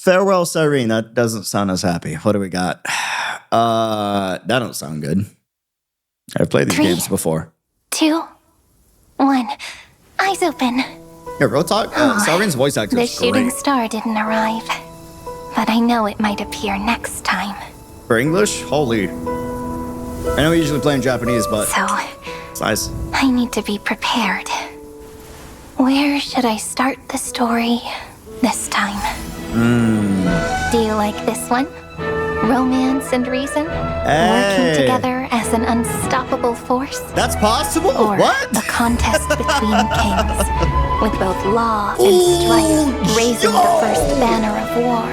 Farewell, Cyrene. That doesn't sound as happy. What do we got? That don't sound good. I've played these 3, games before. 2, 1. Eyes open. Yeah, real talk. Cyrene's voice actor The is shooting great. star didn't arrive, but I know it might appear next time. For English, holy. I know we usually play in Japanese, but So, it's nice. I need to be prepared. Where should I start the story this time? Do you like this one? Romance and reason? Working together as an unstoppable force? That's possible? Or What? a contest between kings, with both law and strife raising the first banner of war.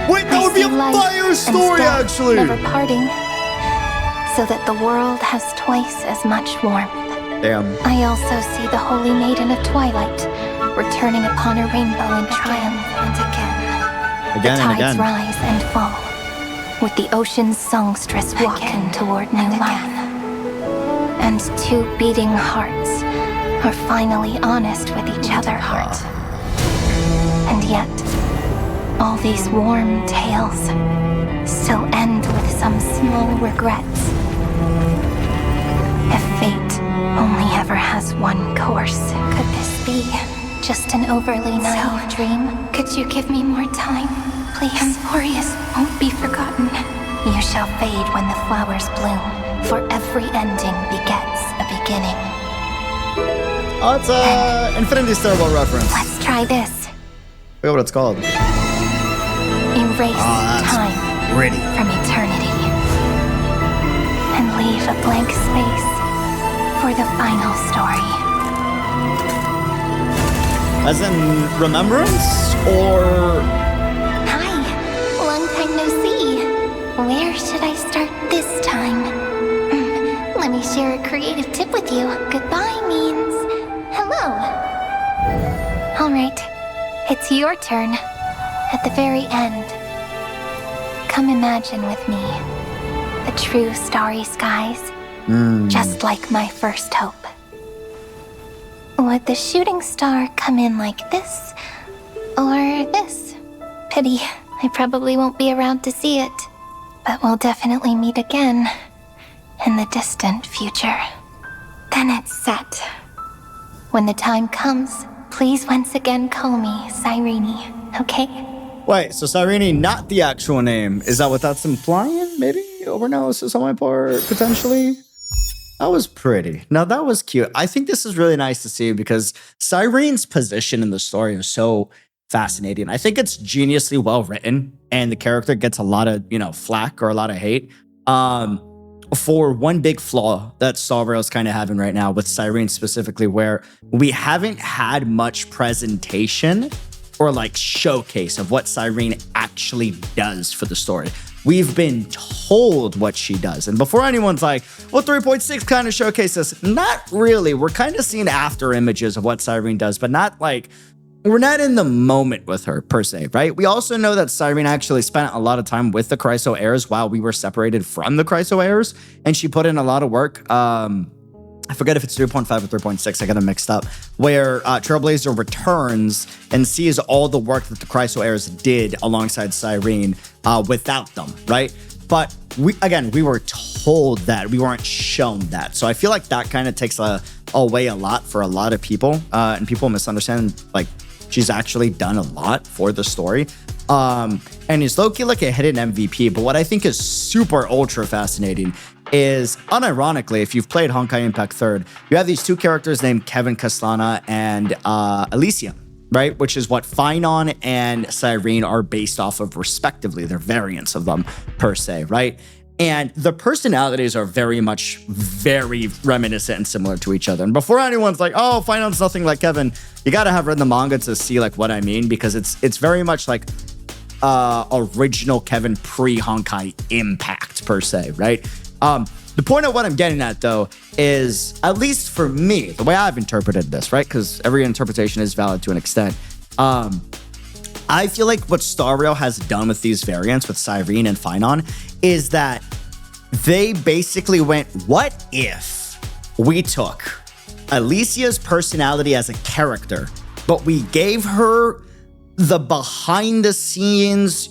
Wait, that would be a fire story, actually. Never parting, so that the world has twice as much warmth. Damn. I also see the Holy Maiden of Twilight returning upon a rainbow in triumph and again. Again The and tides again. rise and fall, with the ocean's songstress walking toward new life. And 2 beating hearts are finally honest with each other. And yet, all these warm tales still end with some small regrets. If fate only ever has one course, could this be just an overly naive dream? Could you give me more time, please? Emporius won't be forgotten. You shall fade when the flowers bloom, for every ending begets a beginning. Oh, it's a Infinity Stairwell reference. Let's try this. I forgot what it's called. Erase time Pretty. from eternity. And leave a blank space for the final story. As in remembrance or Hi, long time no see. Where should I start this time? Let me share a creative tip with you. Goodbye means hello. All right, it's your turn. At the very end, come imagine with me the true starry skies, just like my first hope. Would the shooting star come in like this, or this? Pity, I probably won't be around to see it, but we'll definitely meet again in the distant future. Then it's set. When the time comes, please once again call me Cyrene, okay? wait, so Cyrene, not the actual name. Is that what that's implying? Maybe overanalysis on my part, potentially? That was pretty. Now, that was cute. I think this is really nice to see because Cyrene's position in the story is so fascinating. I think it's geniusly well written, and the character gets a lot of, flack or a lot of hate. For one big flaw that Sawrail's kind of having right now with Cyrene specifically, where we haven't had much presentation or showcase of what Cyrene actually does for the story. We've been told what she does. And before anyone's like, well, 3.6 kind of showcases, not really. We're kind of seeing after images of what Cyrene does, but not we're not in the moment with her per se, right? We also know that Cyrene actually spent a lot of time with the Chryso heirs while we were separated from the Chryso heirs, and she put in a lot of work. I forget if it's 3.5 or 3.6, I got them mixed up, where Trailblazer returns and sees all the work that the Chryso heirs did alongside Cyrene without them, right? But we were told that, we weren't shown that. So I feel like that kind of takes away a lot for a lot of people, and people misunderstand, she's actually done a lot for the story. And it's low-key like a hidden MVP, but what I think is super ultra fascinating is, unironically, if you've played Honkai Impact 3rd, you have these two characters named Kevin Caslana and Elysia, right? Which is what Phynon and Cyrene are based off of respectively. They're variants of them, per se, right? And the personalities are very reminiscent and similar to each other. And before anyone's like, oh, Phynon's nothing like Kevin, you gotta have read the manga to see what I mean, because it's very much original Kevin pre-Honkai Impact, per se, right? The point of what I'm getting at, though, is, at least for me, the way I've interpreted this, right? Because every interpretation is valid to an extent. I feel like what Sawrail has done with these variants, with Cyrene and Phynon, is that they basically went, what if we took Elysia's personality as a character, but we gave her the behind the scenes,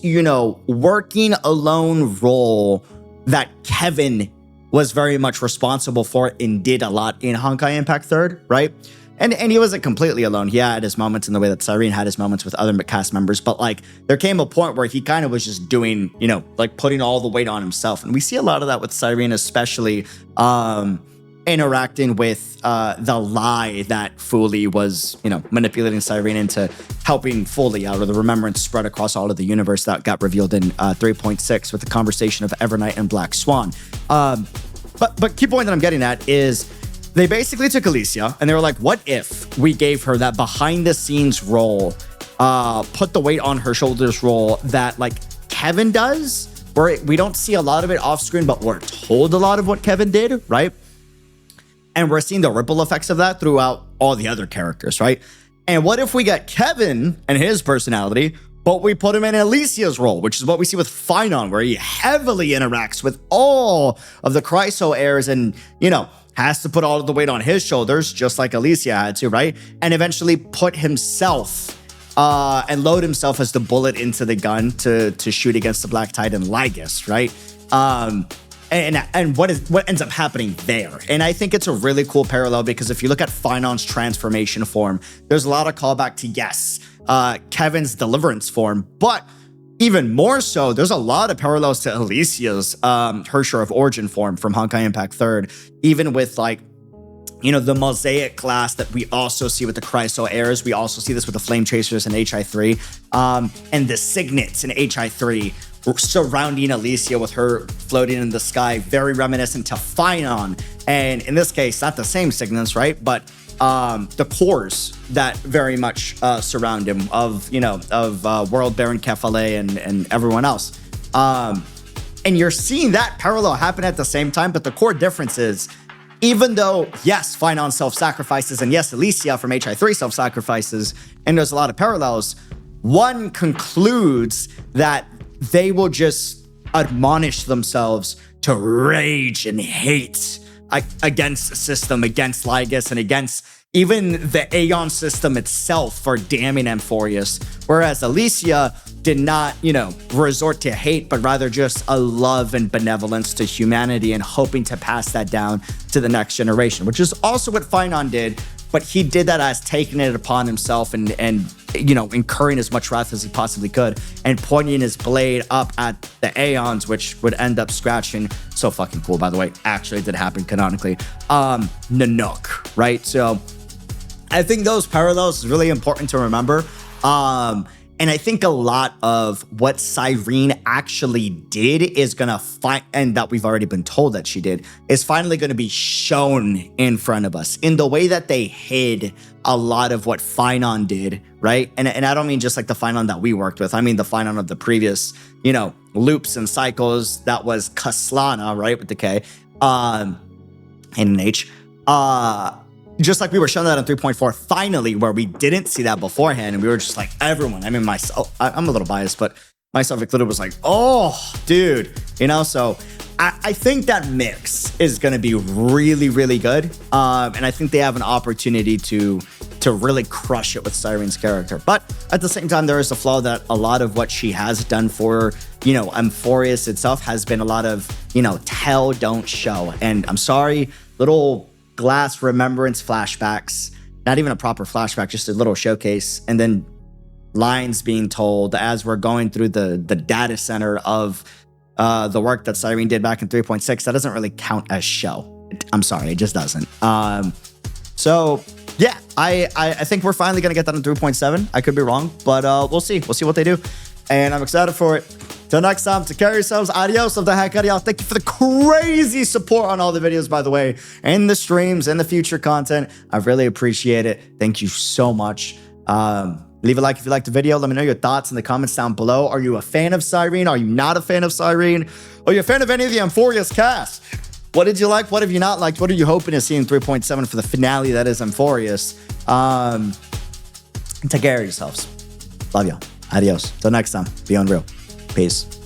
working alone role that Kevin was very much responsible for and did a lot in Honkai Impact 3rd, right? And he wasn't completely alone. He had his moments in the way that Cyrene had his moments with other cast members. But like there came a point where he kind of was just doing, putting all the weight on himself. And we see a lot of that with Cyrene, especially interacting with the lie that Fuli was, manipulating Cyrene into helping Fuli out, or the remembrance spread across all of the universe that got revealed in 3.6 with the conversation of Evernight and Black Swan. But key point that I'm getting at is they basically took Elysia and they were like, what if we gave her that behind the scenes role, put the weight on her shoulders role that like Kevin does, where we don't see a lot of it off screen, but we're told a lot of what Kevin did, right? And we're seeing the ripple effects of that throughout all the other characters, right? And what if we get Kevin and his personality, but we put him in Elysia's role, which is what we see with Finon, where he heavily interacts with all of the Chryso heirs and, has to put all of the weight on his shoulders, just like Elysia had to, right? And eventually put himself and load himself as the bullet into the gun to shoot against the Black Titan Lygus, right? And what ends up happening there. And I think it's a really cool parallel because if you look at Finon's transformation form, there's a lot of callback to, yes, Kevin's deliverance form, but even more so, there's a lot of parallels to Elysia's Hersher of Origin form from Honkai Impact 3rd, even with like, the mosaic glass that we also see with the Chryso heirs. We also see this with the Flame Chasers in HI3, and the Signets in HI3 surrounding Elysia with her floating in the sky, very reminiscent to Finon. And in this case, not the same Signets, right? But the cores that very much surround him of World Baron Kefale and everyone else. And you're seeing that parallel happen at the same time, but the core difference is, even though, yes, Finon self-sacrifices, and yes, Elysia from HI3 self-sacrifices, and there's a lot of parallels, one concludes that they will just admonish themselves to rage and hate against the system, against Lygus, and against even the Aeon system itself for damning Amphorius. Whereas Elysia did not, resort to hate, but rather just a love and benevolence to humanity and hoping to pass that down to the next generation, which is also what Finon did. But he did that as taking it upon himself and incurring as much wrath as he possibly could and pointing his blade up at the Aeons, which would end up scratching. So fucking cool, by the way. Actually did happen canonically. Nanook, right? So I think those parallels is really important to remember. And I think a lot of what Cyrene actually did is going to find, and that we've already been told that she did, is finally going to be shown in front of us in the way that they hid a lot of what Finon did, right? And I don't mean just like the Finon that we worked with. I mean the Finon of the previous, loops and cycles. That was Kaslana, right? With the K, and an H. Just like we were shown that in 3.4, finally, where we didn't see that beforehand, and we were just like, everyone, I mean, myself, I'm a little biased, but myself included was like, oh, dude, so I think that mix is going to be really, really good, and I think they have an opportunity to really crush it with Cyrene's character. But at the same time, there is a flaw that a lot of what she has done for, Amphorius itself has been a lot of, tell, don't show, and I'm sorry, little glass remembrance flashbacks, not even a proper flashback, just a little showcase, and then lines being told as we're going through the data center of the work that Cyrene did back in 3.6. That doesn't really count as show. I'm sorry, it just doesn't. So yeah, I think we're finally gonna get that in 3.7. I could be wrong, but we'll see what they do, and I'm excited for it. Till next time, take care of yourselves. Adios of the heck out of y'all. Thank you for the crazy support on all the videos, by the way, and the streams and the future content. I really appreciate it. Thank you so much. Leave a like if you liked the video. Let me know your thoughts in the comments down below. Are you a fan of Cyrene? Are you not a fan of Cyrene? Are you a fan of any of the Amphorius cast? What did you like? What have you not liked? What are you hoping to see in 3.7 for the finale that is Amphorius? Take care of yourselves. Love y'all. Adios. Till next time. Be unreal. Peace.